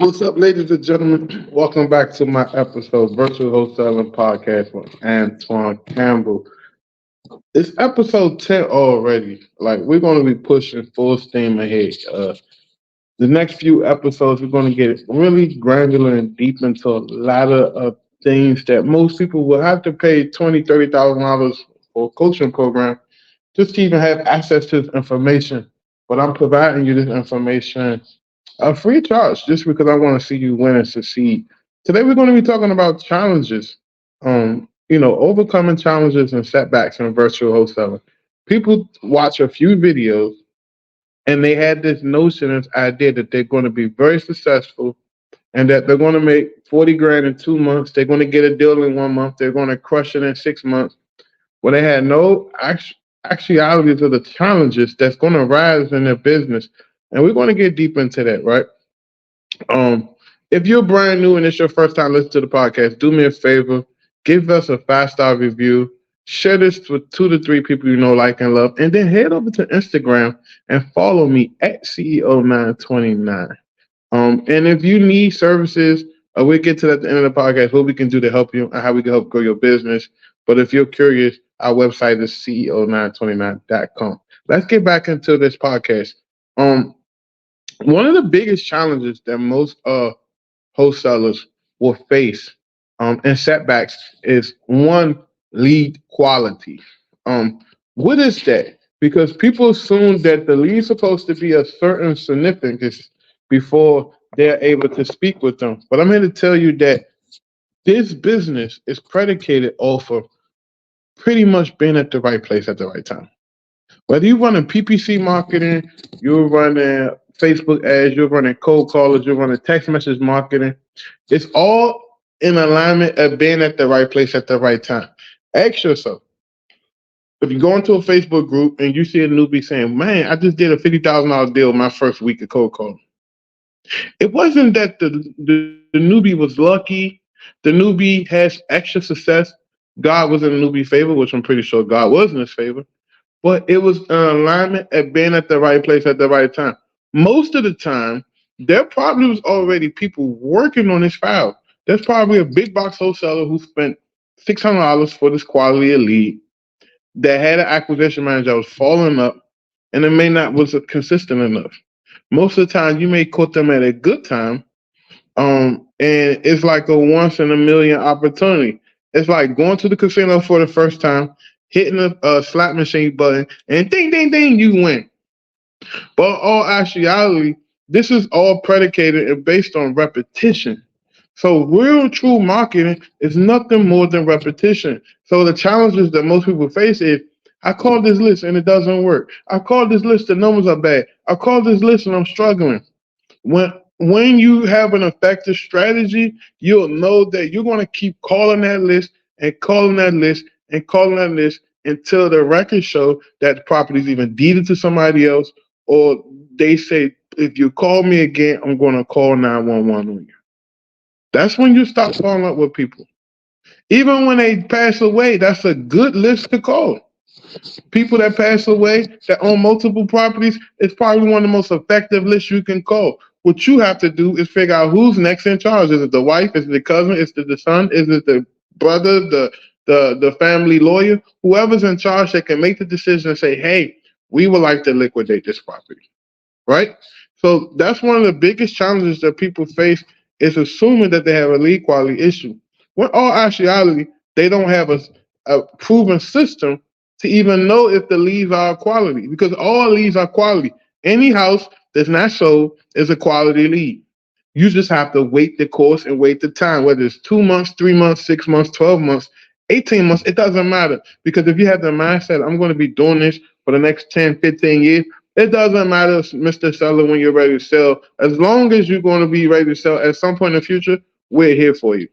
What's up, ladies and gentlemen? Welcome back to my episode, Virtual Wholesaling Podcast with Antoine Campbell. It's episode 10 already. Like, we're going to be pushing full steam ahead. The next few episodes, we're going to get really granular and deep into a lot of things that most people will have to pay $20,000, $30,000 for a coaching program just to even have access to this information. But I'm providing you this information free of charge just because I want to see you win and succeed. Today we're going to be talking about challenges, overcoming challenges and setbacks in virtual wholesaling. People watch a few videos and they had this notion, this idea that they're going to be very successful and that they're going to make 40 grand in 2 months. They're going to get a deal in 1 month. They're going to crush it in 6 months. Well, they had no actualities of the challenges that's going to rise in their business. And we're going to get deep into that, right? Um, if you're brand new and it's your first time listening to the podcast, do me a favor, give us a 5-star review, share this with 2 to 3 people you know, like, and love, and then head over to Instagram and follow me at CEO929. And if you need services, we'll get to that at the end of the podcast, what we can do to help you and how we can help grow your business. But if you're curious, our website is CEO929.com. Let's get back into this podcast. One of the biggest challenges that most wholesalers will face and setbacks is one, lead quality. What is that? Because people assume that the lead's supposed to be a certain significance before they're able to speak with them. But I'm here to tell you that this business is predicated off of pretty much being at the right place at the right time. Whether you're running PPC marketing, you're running Facebook ads, you're running cold callers, you're running text message marketing, it's all in alignment of being at the right place at the right time. Ask yourself, if you go into a Facebook group and you see a newbie saying, man, I just did a $50,000 deal my first week of cold calling. It wasn't that the newbie was lucky, the newbie has extra success, God was in the newbie favor, which I'm pretty sure God was in his favor. But it was an alignment at being at the right place at the right time. Most of the time, there probably was already people working on this file. There's probably a big box wholesaler who spent $600 for this quality of lead that had an acquisition manager that was following up, and it may not was consistent enough. Most of the time, you may quote them at a good time, and it's like a once in a million opportunity. It's like going to the casino for the first time, hitting a slot machine button, and ding, ding, ding, you win. But all actuality, this is all predicated and based on repetition. So real true marketing is nothing more than repetition. So the challenges that most people face is, I call this list and it doesn't work. I call this list, the numbers are bad. I call this list and I'm struggling. When you have an effective strategy, you'll know that you're going to keep calling that list and calling that list and calling that list until the records show that the property is even deeded to somebody else, or they say, if you call me again, I'm going to call 911 on you. That's when you stop following up with people. Even when they pass away, that's a good list to call. People that pass away that own multiple properties, it's probably one of the most effective lists you can call. What you have to do is figure out who's next in charge. Is it the wife? Is it the cousin? Is it the son? Is it the brother? The family lawyer? Whoever's in charge that can make the decision and say, hey, we would like to liquidate this property, right? So that's one of the biggest challenges that people face, is assuming that they have a lead quality issue. When all actuality, they don't have a proven system to even know if the leads are quality, because all leads are quality. Any house that's not sold is a quality lead. You just have to wait the course and wait the time, whether it's 2 months, 3 months, 6 months, 12 months, 18 months, it doesn't matter. Because if you have the mindset, I'm going to be doing this for the next 10, 15 years, it doesn't matter, Mr. Seller, when you're ready to sell. As long as you're going to be ready to sell at some point in the future, we're here for you.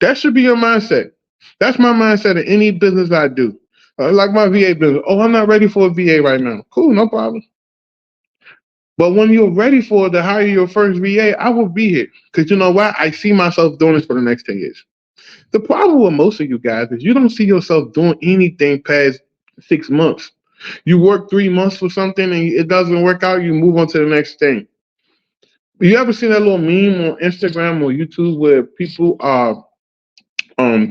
That should be your mindset. That's my mindset in any business I do. Like my VA business. Oh, I'm not ready for a VA right now. Cool, no problem. But when you're ready to hire your first VA, I will be here. Because you know what? I see myself doing this for the next 10 years. The problem with most of you guys is you don't see yourself doing anything past 6 months. You work 3 months for something and it doesn't work out, you move on to the next thing. You ever seen that little meme on Instagram or YouTube where people are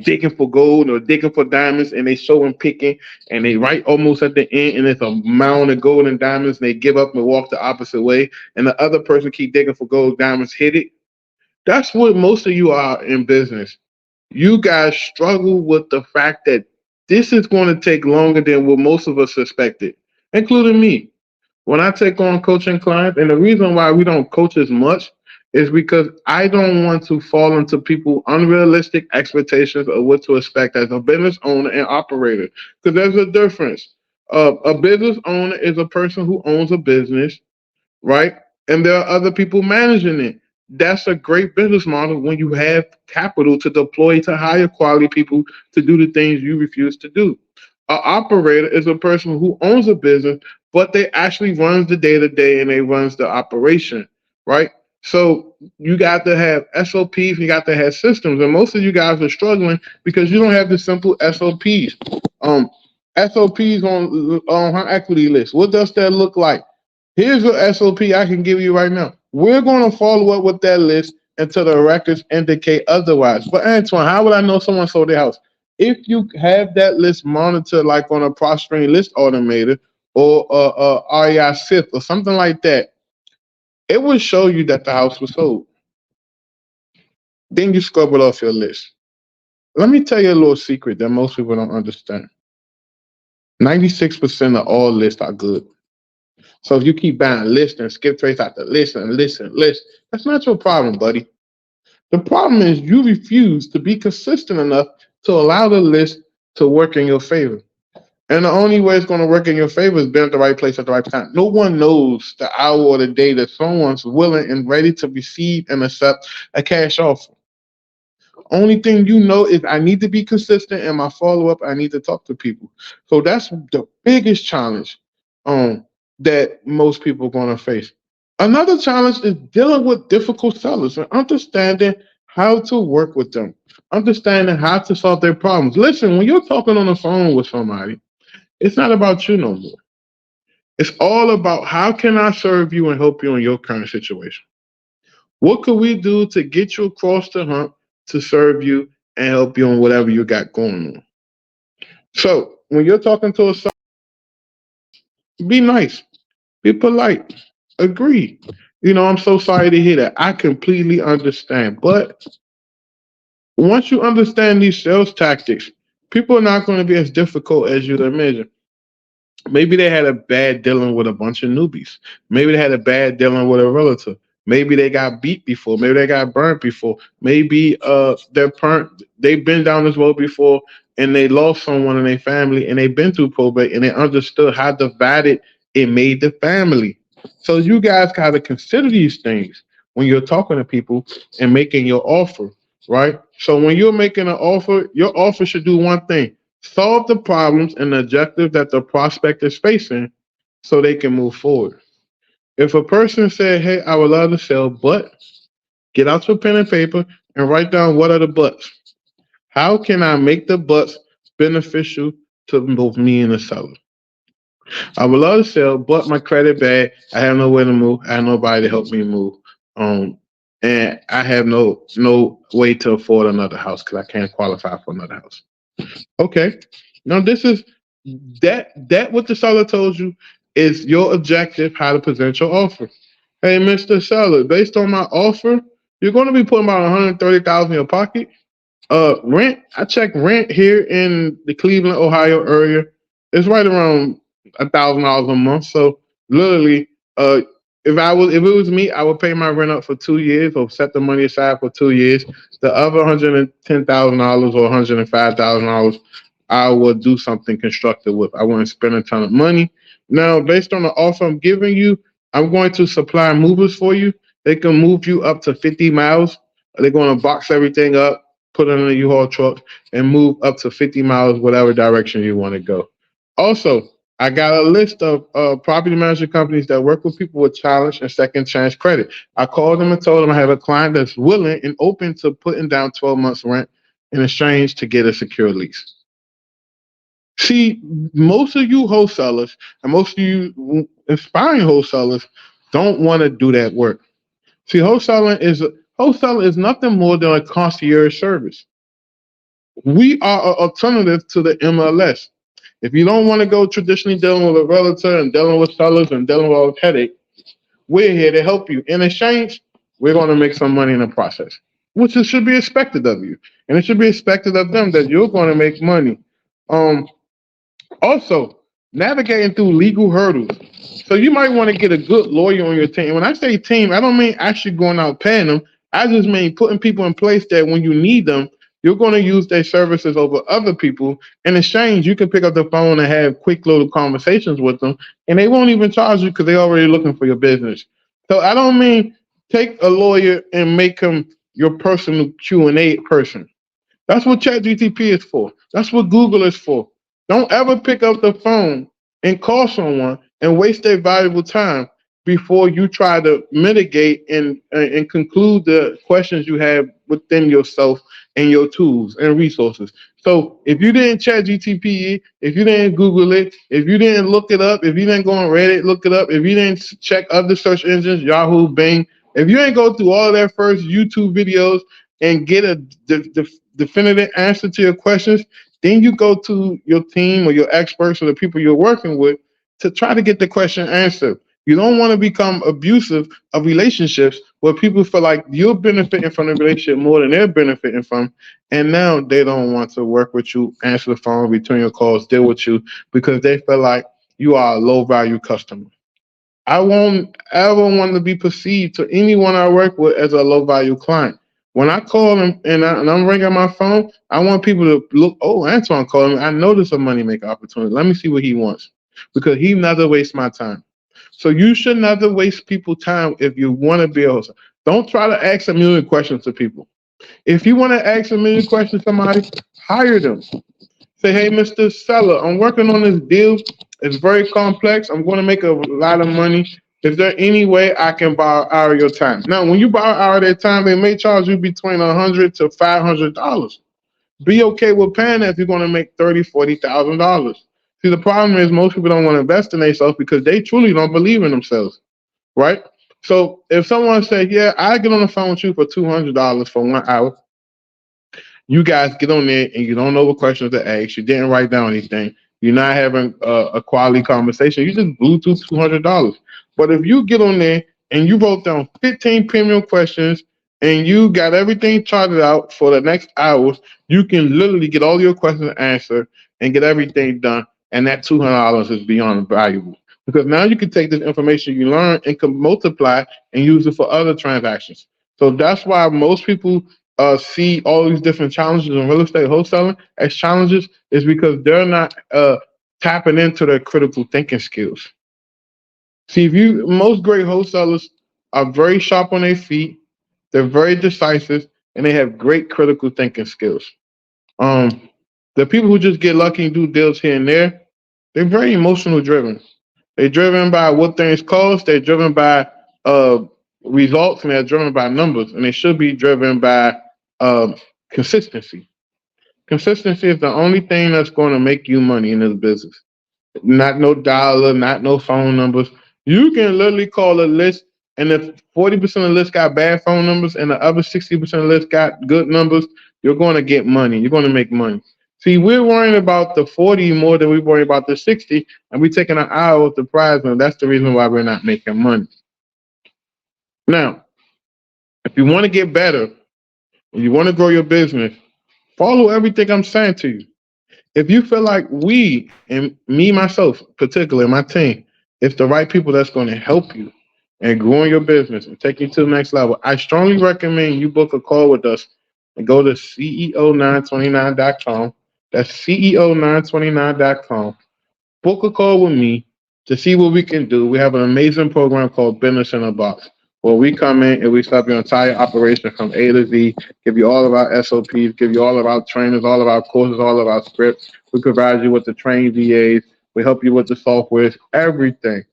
digging for gold or digging for diamonds and they show them picking and they right almost at the end and it's a mound of gold and diamonds and they give up and walk the opposite way and the other person keep digging for gold, diamonds, hit it? That's what most of you are in business. You guys struggle with the fact that this is going to take longer than what most of us suspected, including me. When I take on coaching clients, and the reason why we don't coach as much is because I don't want to fall into people unrealistic expectations of what to expect as a business owner and operator. Because there's a difference. A business owner is a person who owns a business, right? And there are other people managing it. That's a great business model when you have capital to deploy to higher quality people to do the things you refuse to do. An operator is a person who owns a business, but they actually runs the day to day and they runs the operation, right? So you got to have SOPs, you got to have systems, and most of you guys are struggling because you don't have the simple SOPs. Um, SOPs on her equity list. What does that look like? Here's an SOP I can give you right now. We're going to follow up with that list until the records indicate otherwise. But Antoine, how would I know someone sold their house? If you have that list monitored, like on a prospering list automator or REI Fifth or something like that, it will show you that the house was sold. Then you scrub it off your list. Let me tell you a little secret that most people don't understand. 96% of all lists are good. So if you keep buying list and skip trace after list and list and list, that's not your problem, buddy. The problem is you refuse to be consistent enough to allow the list to work in your favor. And the only way it's going to work in your favor is being at the right place at the right time. No one knows the hour or the day that someone's willing and ready to receive and accept a cash offer. Only thing you know is I need to be consistent in my follow up. I need to talk to people. So that's the biggest challenge um, that most people are going to face. Another challenge is dealing with difficult sellers and understanding how to work with them, understanding how to solve their problems. Listen, when you're talking on the phone with somebody, it's not about you no more. It's all about how can I serve you and help you in your current situation. What could we do to get you across the hump to serve you and help you on whatever you got going on? So when you're talking to a seller, be nice, be polite, agree. I'm so sorry to hear that. I completely understand. But once you understand these sales tactics, people are not going to be as difficult as you'd imagine. Maybe they had a bad dealing with a bunch of newbies. Maybe they had a bad dealing with a relative. Maybe they got beat before. Maybe they got burnt before. Maybe their parent they've been down this road before and they lost someone in their family and they've been through probate and they understood how divided it made the family. So you guys gotta consider these things when you're talking to people and making your offer, right? So when you're making an offer, your offer should do one thing: solve the problems and the objective that the prospect is facing so they can move forward. If a person said, hey, I would love to sell, but get out your pen and paper and write down what are the buts. How can I make the buts beneficial to both me and the seller? I would love to sell, but my credit bad. I have nowhere to move. I have nobody to help me move. Um, and I have no way to afford another house because I can't qualify for another house. Okay. Now this is that what the seller told you is your objective, how to present your offer. Hey, Mr. Seller, based on my offer, you're going to be putting about 130,000 in your pocket. Rent. I checked rent here in the Cleveland, Ohio area. It's right around $1,000 a month. So literally, if it was me, I would pay my rent up for 2 years or set the money aside for 2 years. The other $110,000 or $105,000, I would do something constructive with. I wouldn't spend a ton of money. Now, based on the offer I'm giving you, I'm going to supply movers for you. They can move you up to 50 miles. They're going to box everything up, put it in a U-Haul truck, and move up to 50 miles, whatever direction you want to go. Also, I got a list of property management companies that work with people with challenge and second chance credit. I called them and told them I have a client that's willing and open to putting down 12 months rent in exchange to get a secure lease. See, most of you wholesalers and most of you aspiring wholesalers don't want to do that work. See, wholesaling is nothing more than a concierge service. We are an alternative to the MLS. If you don't want to go traditionally dealing with a realtor and dealing with sellers and dealing with all the headache, we're here to help you. In exchange, we're going to make some money in the process, which it should be expected of you, and it should be expected of them that you're going to make money. Um, Also, navigating through legal hurdles. So you might want to get a good lawyer on your team. When I say team, I don't mean actually going out paying them. I just mean putting people in place that when you need them, you're going to use their services over other people. In exchange, you can pick up the phone and have quick little conversations with them, and they won't even charge you because they're already looking for your business. So I don't mean take a lawyer and make him your personal Q&A person. That's what ChatGTP is for. That's what Google is for. Don't ever pick up the phone and call someone and waste their valuable time before you try to mitigate and conclude the questions you have within yourself and your tools and resources. So if you didn't chat GTP, if you didn't Google it, if you didn't look it up, if you didn't go on Reddit, look it up, if you didn't check other search engines, Yahoo, Bing, if you ain't go through all of that first YouTube videos and get a definitive answer to your questions, then you go to your team or your experts or the people you're working with to try to get the question answered. You don't want to become abusive of relationships where people feel like you're benefiting from the relationship more than they're benefiting from. And now they don't want to work with you, answer the phone, return your calls, deal with you because they feel like you are a low value customer. I won't ever want to be perceived to anyone I work with as a low value client. When I call them and I'm ringing my phone, I want people to look, oh, Antoine called me. I know there's a money maker opportunity. Let me see what he wants because he never wastes my time. So you should never waste people's time if you want to be a host. Don't try to ask a million questions to people. If you want to ask a million questions to somebody, hire them. Say, hey, Mr. Seller, I'm working on this deal. It's very complex. I'm going to make a lot of money. Is there any way I can borrow an hour of your time? Now, when you borrow an hour of their time, they may charge you between $100 to $500. Be okay with paying that if you're going to make $30,000, $40,000. See, the problem is most people don't want to invest in themselves because they truly don't believe in themselves, right? So if someone says, yeah, I get on the phone with you for $200 for 1 hour, you guys get on there and you don't know what questions to ask. You didn't write down anything. You're not having a quality conversation. You just Bluetooth $200. But if you get on there and you wrote down 15 premium questions and you got everything charted out for the next hours, you can literally get all your questions answered and get everything done. And that $200 is beyond valuable because now you can take this information you learn and can multiply and use it for other transactions. So that's why most people see all these different challenges in real estate wholesaling as challenges is because they're not tapping into their critical thinking skills. See, if you most great wholesalers are very sharp on their feet, they're very decisive, and they have great critical thinking skills. Um, the people who just get lucky and do deals here and there, they're very emotional driven. They're driven by what things cost. They're driven by uh, results, and they're driven by numbers. And they should be driven by uh, consistency. Consistency is the only thing that's going to make you money in this business. Not no dollar, not no phone numbers. You can literally call a list, and if 40% of the list got bad phone numbers and the other 60% of the list got good numbers, you're going to get money. You're going to make money. See, we're worrying about the 40 more than we worry about the 60, and we're taking an hour with the prize, and that's the reason why we're not making money. Now, if you want to get better and you want to grow your business, follow everything I'm saying to you. If you feel like we and me myself, particularly my team, it's the right people that's going to help you and growing your business and take you to the next level, I strongly recommend you book a call with us and go to CEO929.com. That's CEO929.com. Book a call with me to see what we can do. We have an amazing program called Business in a Box, where we come in and we start your entire operation from A to Z, give you all of our SOPs, give you all of our trainers, all of our courses, all of our scripts. We provide you with the trained VAs. We help you with the software, everything,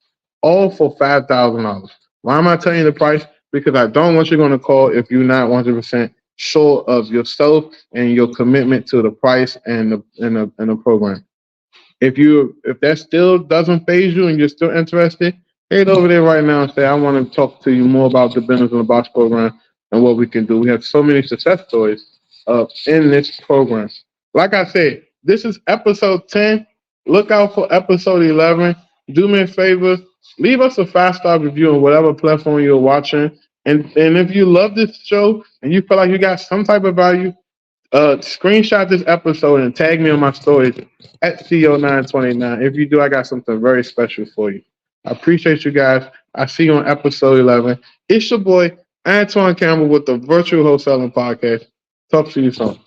all for $5,000. Why am I telling you the price? Because I don't want you going to call if you're not 100% sure of yourself and your commitment to the price and the program. If that still doesn't phase you and you're still interested, head over there right now and say, I want to talk to you more about the Business in the Box program and what we can do. We have so many success stories in this program. Like I said, this is episode 10. Look out for episode 11. Do me a favor, leave us a 5-star review on whatever platform you're watching. And if you love this show and you feel like you got some type of value, screenshot this episode and tag me on my stories at CO929. If you do, I got something very special for you. I appreciate you guys. I see you on episode 11. It's your boy, Antoine Campbell with the Virtual Wholesaling Podcast. Talk to you soon.